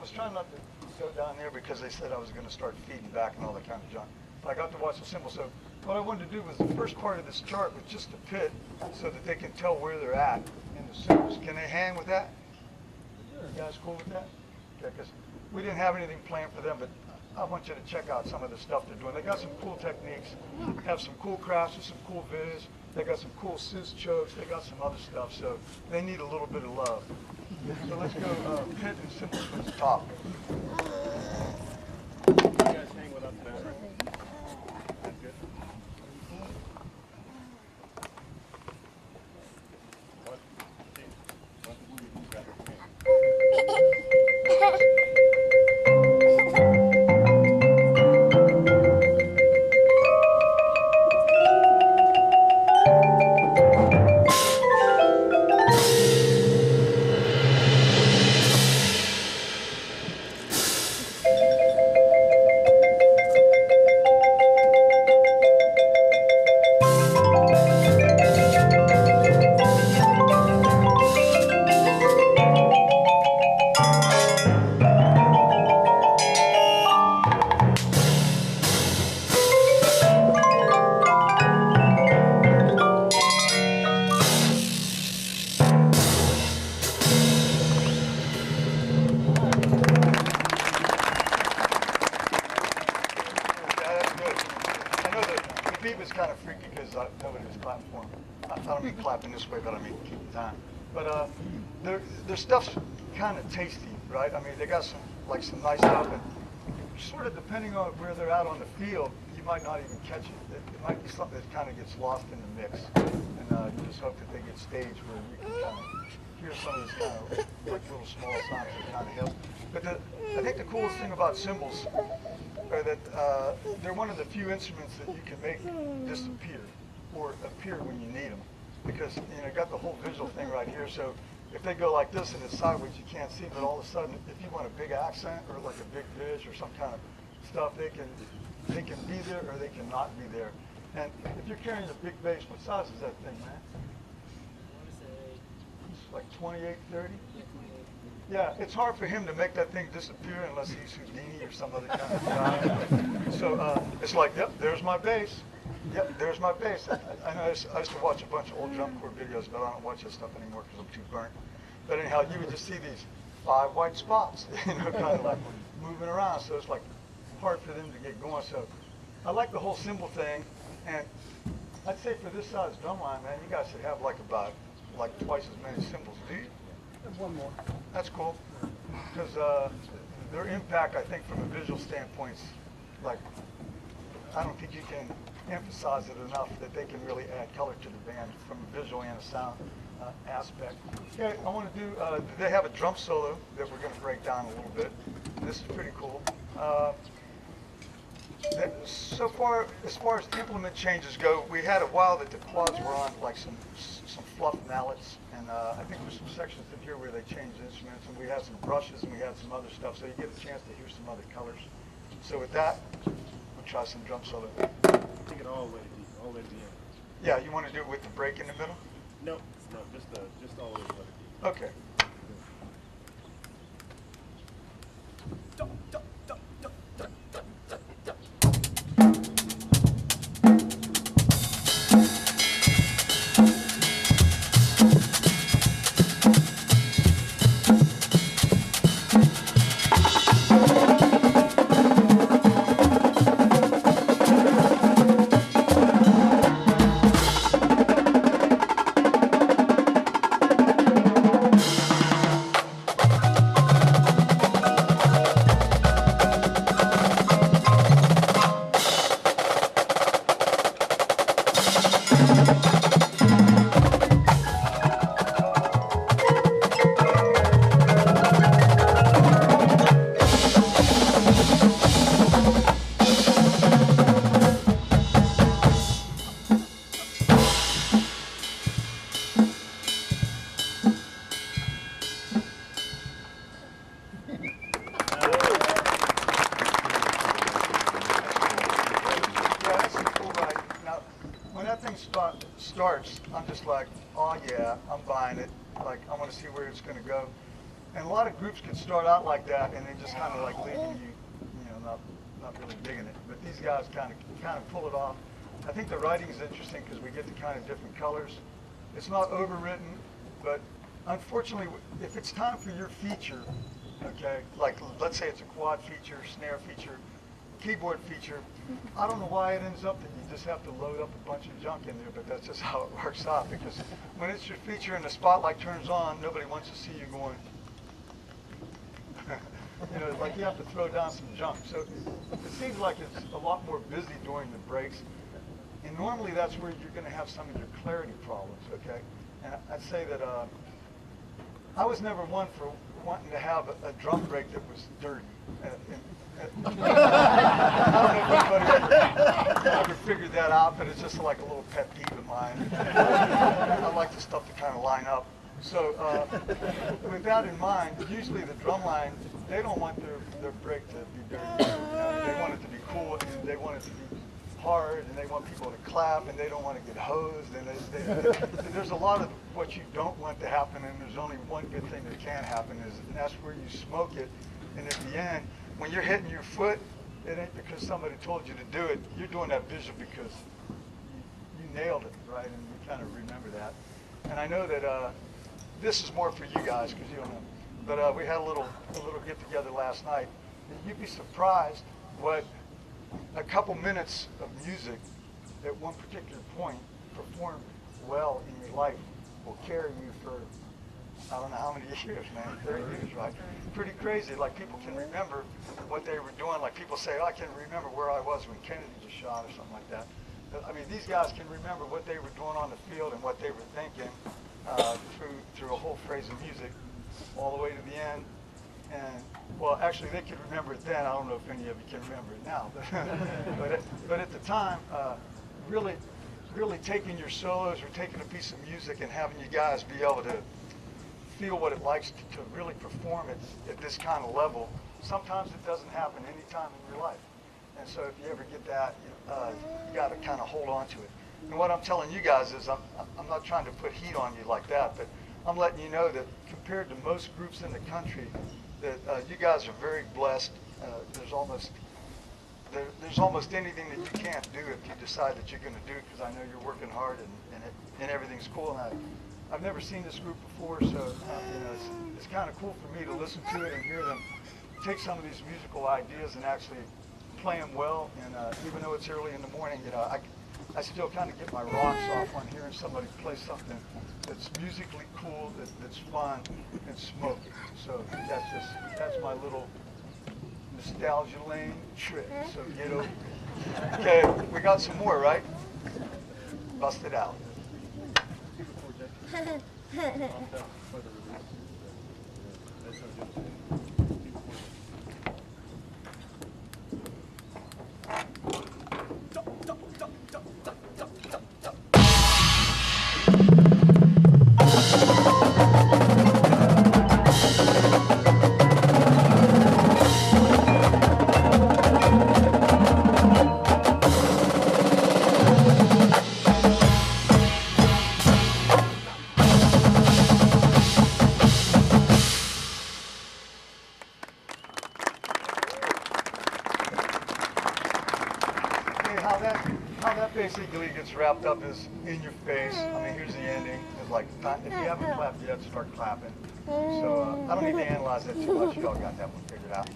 was trying not to go down there because they said I was going to start feeding back and all that kind of junk. But I got to watch the symbols. So what I wanted to do was the first part of this chart was just the pit so that they can tell where they're at in the symbols. Can they hang with that? You guys cool with that? Okay, because we didn't have anything planned for them, but I want you to check out some of the stuff they're doing. They got some cool techniques, have some cool crafts with some cool viz. They got some cool sis chokes. They got some other stuff, so they need a little bit of love. So let's go pit and symbols from the top. You guys hang with us now. That's good. What? This way, but I mean keep the time. But their stuff's kind of tasty, right? I mean, they got some nice stuff, and sort of depending on where they're at on the field, you might not even catch it. It might be something that kind of gets lost in the mix, and you just hope that they get staged where you can kind of hear some of these kind of like little small sounds that kind of help. But I think the coolest thing about cymbals are that they're one of the few instruments that you can make disappear or appear when you need them. Because you got the whole visual thing right here, so if they go like this and it's sideways, you can't see, but all of a sudden, if you want a big accent or like a big viz or some kind of stuff, they can be there or they can not be there. And if you're carrying a big bass, what size is that thing, man? It's like 28, 30? Yeah, it's hard for him to make that thing disappear unless he's Houdini or some other kind of guy. So it's like, yep, there's my bass. Yep, there's my bass. I know I used to watch a bunch of old drum corps videos, but I don't watch that stuff anymore because I'm too burnt. But anyhow, you would just see these 5 white spots, kind of like moving around. So it's like hard for them to get going. So I like the whole cymbal thing, and I'd say for this size drum line, man, you guys should have like twice as many cymbals. Do you? There's one more. That's cool, because their impact, I think, from a visual standpoint, like I don't think you can emphasize it enough that they can really add color to the band from a visual and a sound aspect. Okay, I want to do, they have a drum solo that we're going to break down a little bit. This is pretty cool. So far, as far as implement changes go, we had a while that the quads were on like some fluff mallets, and I think there's some sections in here where they changed instruments, and we had some brushes and we had some other stuff, so you get a chance to hear some other colors. So with that, we'll try some drum solo. Take it all the way to the end. Yeah, you want to do it with the break in the middle? No, just all the way to the end. Okay. starts, I'm just like, oh yeah, I'm buying it. Like, I want to see where it's going to go. And a lot of groups can start out like that, and they just kind of like leaving you, not really digging it. But these guys kind of pull it off. I think the writing is interesting because we get the kind of different colors. It's not overwritten, but unfortunately, if it's time for your feature, okay, like let's say it's a quad feature, snare feature, keyboard feature, I don't know why it ends up that you just have to load up a bunch of junk in there, but that's just how it works out, because when it's your feature and the spotlight turns on, nobody wants to see you going, like you have to throw down some junk. So it seems like it's a lot more busy during the breaks. And normally that's where you're going to have some of your clarity problems, okay? And I'd say that I was never one for wanting to have a drum break that was dirty. I don't know if anybody ever figured that out, but it's just like a little pet peeve of mine. I like the stuff to kind of line up. So with that in mind, usually the drum line, they don't want their break to be dirty. They want it to be cool, and they want it to be hard, and they want people to clap, and they don't want to get hosed. And there's a lot of what you don't want to happen, and there's only one good thing that can happen, and that's where you smoke it. And at the end, when you're hitting your foot, it ain't because somebody told you to do it. You're doing that visual because you nailed it, right? And you kind of remember that. And I know that this is more for you guys because you don't know. But we had a little get together last night. And you'd be surprised what a couple minutes of music at one particular point performed well in your life will carry you for, I don't know how many years, man, 30 years, right? Pretty crazy. Like people can remember what they were doing. Like people say, oh, I can remember where I was when Kennedy was shot or something like that. I mean, these guys can remember what they were doing on the field and what they were thinking through a whole phrase of music all the way to the end. And, well, actually, they could remember it then. I don't know if any of you can remember it now. But at the time, really taking your solos or taking a piece of music and having you guys be able to feel what it likes to really perform at this kind of level, sometimes it doesn't happen any time in your life. And so if you ever get that, you got to kind of hold on to it. And what I'm telling you guys is I'm not trying to put heat on you like that, but I'm letting you know that compared to most groups in the country, that you guys are very blessed. There's almost anything that you can't do if you decide that you're going to do it, because I know you're working hard and everything's cool. And I've never seen this group before, so it's kind of cool for me to listen to it and hear them take some of these musical ideas and actually play them well. And even though it's early in the morning, I still kind of get my rocks off on hearing somebody play something that's musically cool, that's fun, and smoky. So that's my little nostalgia lane trip. So get over it. Okay, we got some more, right? Bust it out. How that basically gets wrapped up is in your face. I mean, here's the ending. It's like, if you haven't clapped yet, start clapping. So I don't need to analyze that too much. You all got that one figured out.